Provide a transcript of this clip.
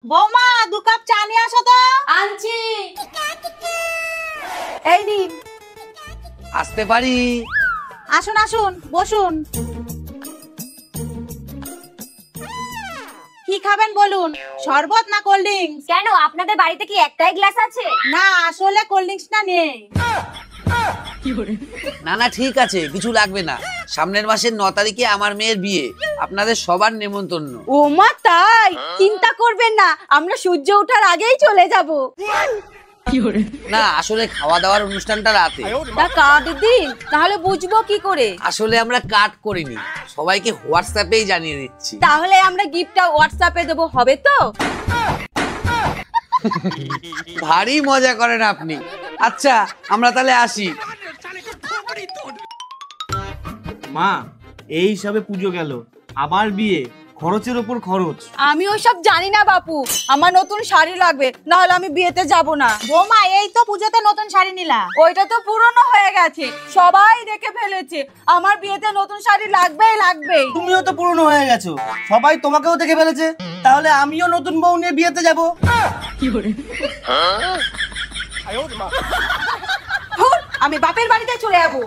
বৌমা 2 কাপ চা নিয়ে আসো তো। আনছি। এই নিন। আসতে পারি? আসুন আসুন, বসুন। কি খাবেন বলুন, শরবত না কোল্ড ড্রিঙ্কস? কেন, আপনাদের বাড়িতে কি একটাই গ্লাস আছে? না, আসলে কোল্ড ড্রিঙ্কসটা নেই। না না, ঠিক আছে, কিছু লাগবে না। সামনের মাসের 9 তারিখে আমার মেয়ের বিয়ে, আপনাদের সবার নেমন্তন্ন। ও মা, তাই? চিন্তা করবেন না, আমরা সূর্য ওঠার আগেই চলে যাব। না, আসলে খাওয়া দাওয়ার অনুষ্ঠানটা রাতে। তা কার্ড দিন, তাহলে বুঝবো কি করে? আসলে আমরা কাট করিনি, সবাইকে হোয়াটসঅ্যাপেই জানিয়ে দিচ্ছি। তাহলে আমরা গিফটটা হোয়াটসঅ্যাপে দেবো, হবে তো? ভারী মজা করেন আপনি। আচ্ছা, আমরা তাহলে আসি। মা, এই সবে পুজো গেল, আবার বিয়ে, খরচের ওপর খরচ। আমি ওইসব জানি না বাপু, আমার নতুন শাড়ি লাগবে, না হলে আমি বিয়েতে যাব না। বৌমা, এই তো পুজোতে নতুন শাড়ি নিলা। ওইটা তো পুরনো হয়ে গেছে, সবাই দেখে ফেলেছে। আমার বিয়েতে নতুন শাড়ি লাগবেই লাগবেই। তুমিও তো পুরনো হয়ে গেছো, সবাই তোমাকেও দেখে ফেলেছে, তাহলে আমিও নতুন বউ নিয়ে বিয়েতে যাব। আমি বাপের বাড়িতে চলে যাবো।